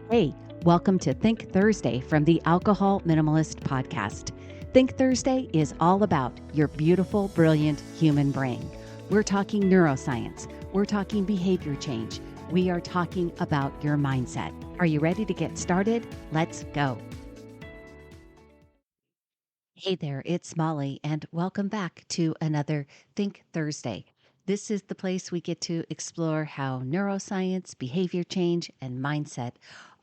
Hey, welcome to Think Thursday from the Alcohol Minimalist Podcast. Think Thursday is all about your beautiful, brilliant human brain. We're talking neuroscience. We're talking behavior change. We are talking about your mindset. Are you ready to get started? Let's go. Hey there, it's Molly, and welcome back to another Think Thursday. This is the place we get to explore how neuroscience, behavior change, and mindset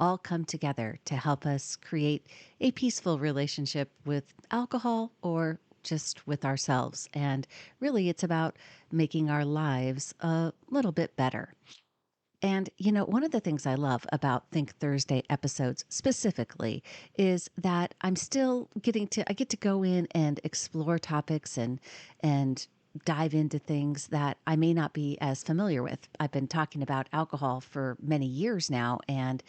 all come together to help us create a peaceful relationship with alcohol or just with ourselves. And really, it's about making our lives a little bit better. And, one of the things I love about Think Thursday episodes specifically is that I get to go in and explore topics and dive into things that I may not be as familiar with. I've been talking about alcohol for many years now, and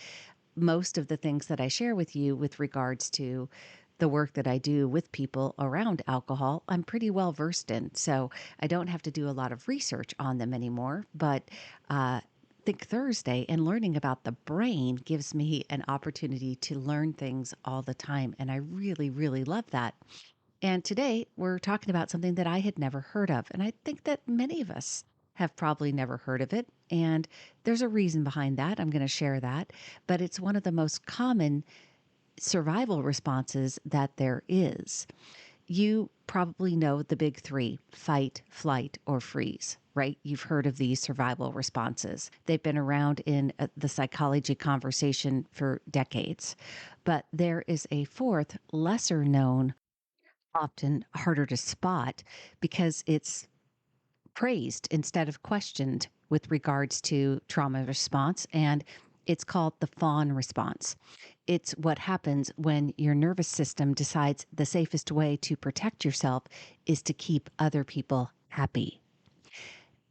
most of the things that I share with you with regards to the work that I do with people around alcohol, I'm pretty well versed in. So I don't have to do a lot of research on them anymore. But Think Thursday and learning about the brain gives me an opportunity to learn things all the time. And I really, really love that. And today we're talking about something that I had never heard of. And I think that many of us have probably never heard of it. And there's a reason behind that. I'm going to share that. But it's one of the most common survival responses that there is. You probably know the big three: fight, flight, or freeze, right? You've heard of these survival responses. They've been around in the psychology conversation for decades. But there is a fourth, lesser known, often harder to spot because it's praised instead of questioned with regards to trauma response. And it's called the fawn response. It's what happens when your nervous system decides the safest way to protect yourself is to keep other people happy.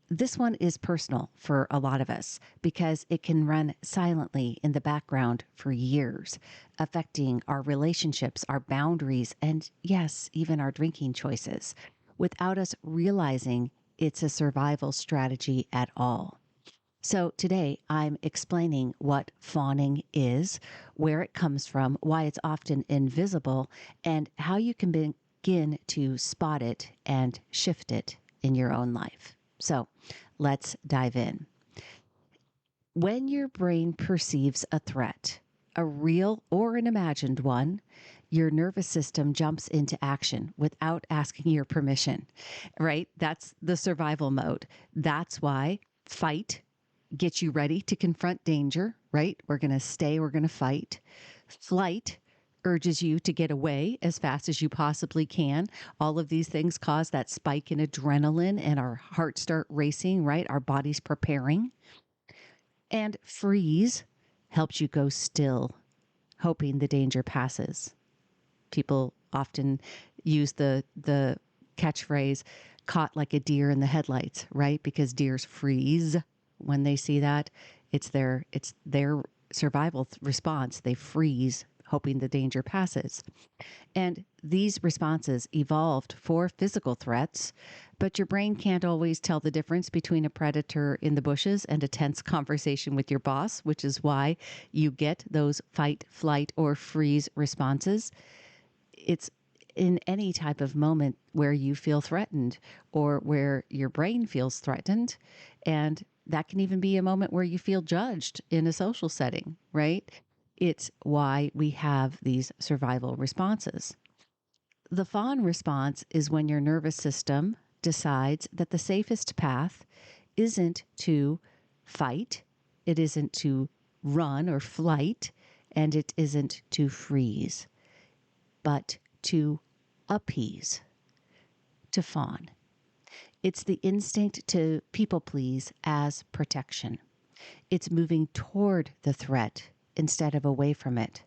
This one is personal for a lot of us because it can run silently in the background for years, affecting our relationships, our boundaries, and yes, even our drinking choices, without us realizing it's a survival strategy at all. So today I'm explaining what fawning is, where it comes from, why it's often invisible, and how you can begin to spot it and shift it in your own life. So let's dive in. When your brain perceives a threat, a real or an imagined one, your nervous system jumps into action without asking your permission, right? That's the survival mode. That's why fight gets you ready to confront danger, right? We're going to stay, we're going to fight. Flight urges you to get away as fast as you possibly can. All of these things cause that spike in adrenaline and our hearts start racing, right? Our body's preparing. And freeze helps you go still, hoping the danger passes. People often use the catchphrase caught like a deer in the headlights, right? Because deers freeze when they see that. It's their survival response. They freeze, hoping the danger passes. And these responses evolved for physical threats, but your brain can't always tell the difference between a predator in the bushes and a tense conversation with your boss, which is why you get those fight, flight, or freeze responses. It's in any type of moment where you feel threatened or where your brain feels threatened. And that can even be a moment where you feel judged in a social setting, right? It's why we have these survival responses. The fawn response is when your nervous system decides that the safest path isn't to fight, it isn't to run or flight, and it isn't to freeze, but to appease, to fawn. It's the instinct to people please as protection. It's moving toward the threat instead of away from it,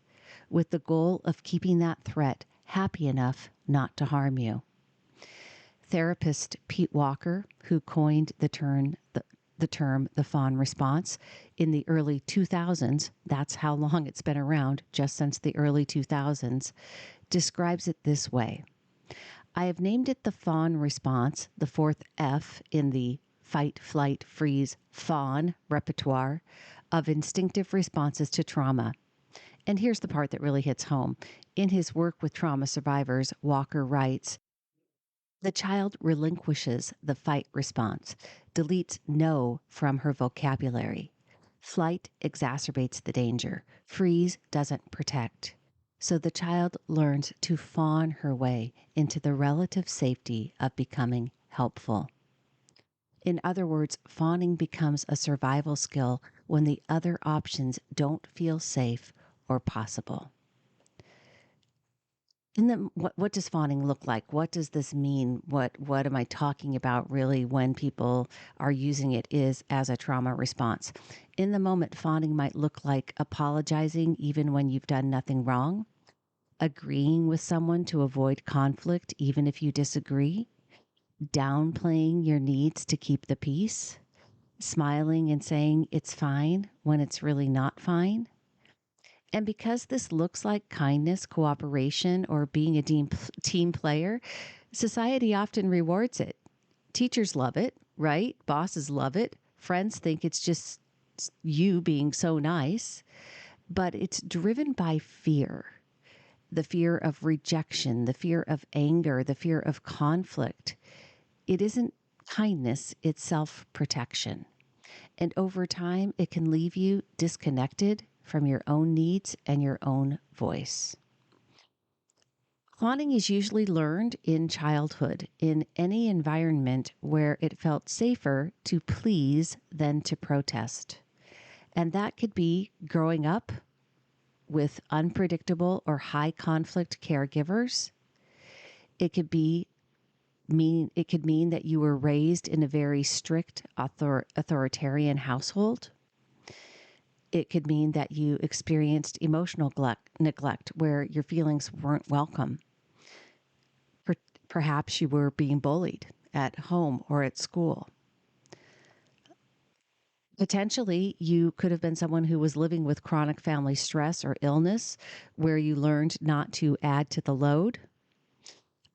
with the goal of keeping that threat happy enough not to harm you. Therapist Pete Walker, who coined the term the fawn response in the early 2000s, that's how long it's been around, just since the early 2000s, describes it this way. I have named it the fawn response, the fourth F in the fight, flight, freeze, fawn repertoire of instinctive responses to trauma. And here's the part that really hits home. In his work with trauma survivors, Walker writes, the child relinquishes the fight response, deletes no from her vocabulary. Flight exacerbates the danger. Freeze doesn't protect. So the child learns to fawn her way into the relative safety of becoming helpful. In other words, fawning becomes a survival skill when the other options don't feel safe or possible. What does fawning look like? What does this mean? What am I talking about really when people are using it is as a trauma response? In the moment, fawning might look like apologizing even when you've done nothing wrong, agreeing with someone to avoid conflict even if you disagree, downplaying your needs to keep the peace, smiling and saying it's fine when it's really not fine. And because this looks like kindness, cooperation, or being a team player, society often rewards it. Teachers love it, right? Bosses love it. Friends think it's just you being so nice. But it's driven by fear, the fear of rejection, the fear of anger, the fear of conflict. It isn't kindness, it's self protection. And over time, it can leave you disconnected from your own needs and your own voice. Fawning is usually learned in childhood, in any environment where it felt safer to please than to protest. And that could be growing up with unpredictable or high conflict caregivers. It could mean that you were raised in a very strict authoritarian household. It could mean that you experienced emotional neglect where your feelings weren't welcome. Perhaps you were being bullied at home or at school. Potentially, you could have been someone who was living with chronic family stress or illness where you learned not to add to the load.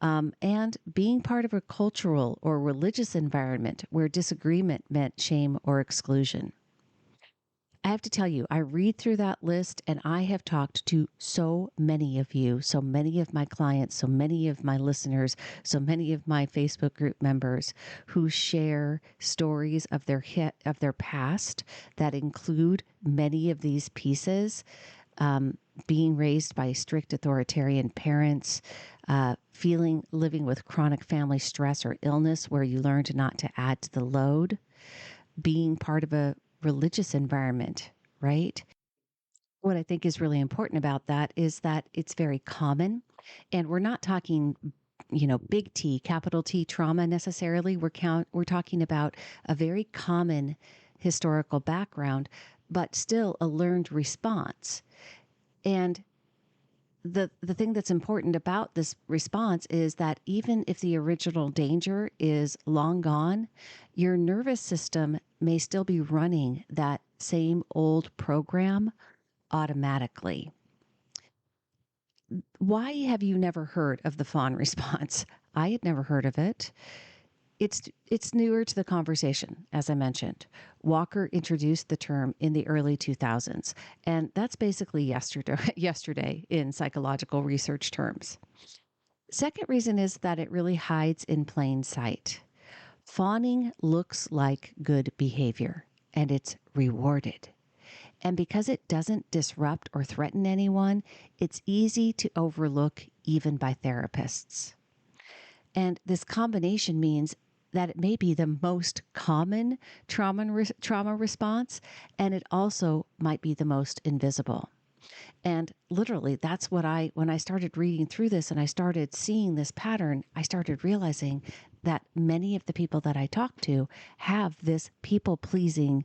And being part of a cultural or religious environment where disagreement meant shame or exclusion. I have to tell you, I read through that list and I have talked to so many of you, so many of my clients, so many of my listeners, so many of my Facebook group members who share stories of their past that include many of these pieces. Being raised by strict authoritarian parents, living with chronic family stress or illness where you learned not to add to the load, being part of a religious environment, right? What I think is really important about that is that it's very common. And we're not talking, big T, capital T trauma necessarily. We're talking about a very common historical background, but still a learned response. And the thing that's important about this response is that even if the original danger is long gone, your nervous system may still be running that same old program automatically. Why have you never heard of the fawn response? I had never heard of it. It's newer to the conversation, as I mentioned. Walker introduced the term in the early 2000s, and that's basically yesterday in psychological research terms. Second reason is that it really hides in plain sight. Fawning looks like good behavior, and it's rewarded. And because it doesn't disrupt or threaten anyone, it's easy to overlook even by therapists. And this combination means that it may be the most common trauma response, and it also might be the most invisible. And literally, that's when I started reading through this and I started seeing this pattern, I started realizing that many of the people that I talk to have this people pleasing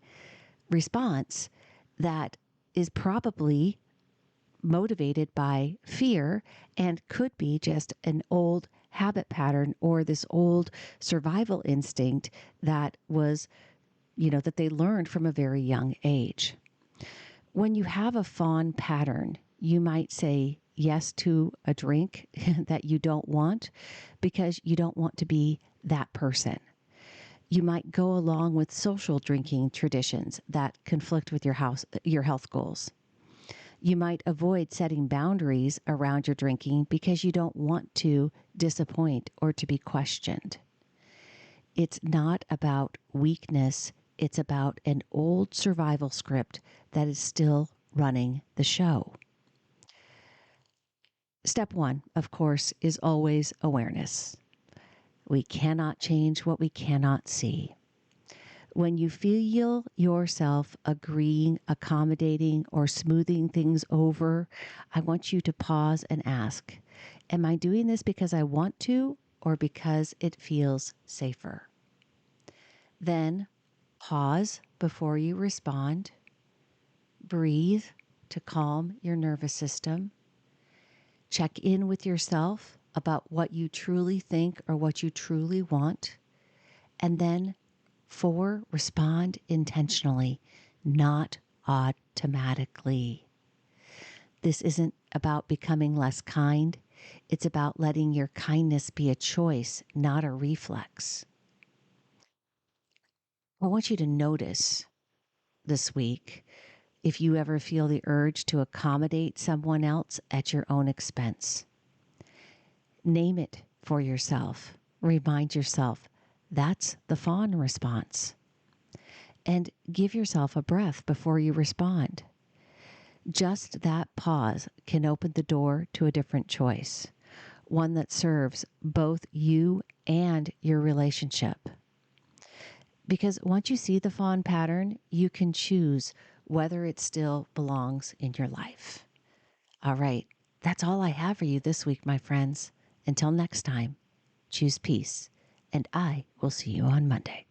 response that is probably motivated by fear and could be just an old habit pattern or this old survival instinct that was, that they learned from a very young age. When you have a fawn pattern, you might say yes to a drink that you don't want because you don't want to be that person. You might go along with social drinking traditions that conflict with your health goals. You might avoid setting boundaries around your drinking because you don't want to disappoint or to be questioned. It's not about weakness, it's about an old survival script that is still running the show. Step one, of course, is always awareness. We cannot change what we cannot see. When you feel yourself agreeing, accommodating, or smoothing things over, I want you to pause and ask, am I doing this because I want to or because it feels safer? Then pause before you respond. Breathe to calm your nervous system. Check in with yourself about what you truly think or what you truly want. And then 4, respond intentionally, not automatically. This isn't about becoming less kind. It's about letting your kindness be a choice, not a reflex. I want you to notice this week if you ever feel the urge to accommodate someone else at your own expense. Name it for yourself. Remind yourself that's the fawn response. And give yourself a breath before you respond. Just that pause can open the door to a different choice, one that serves both you and your relationship. Because once you see the fawn pattern, you can choose whether it still belongs in your life. All right, that's all I have for you this week, my friends. Until next time, choose peace, and I will see you on Monday.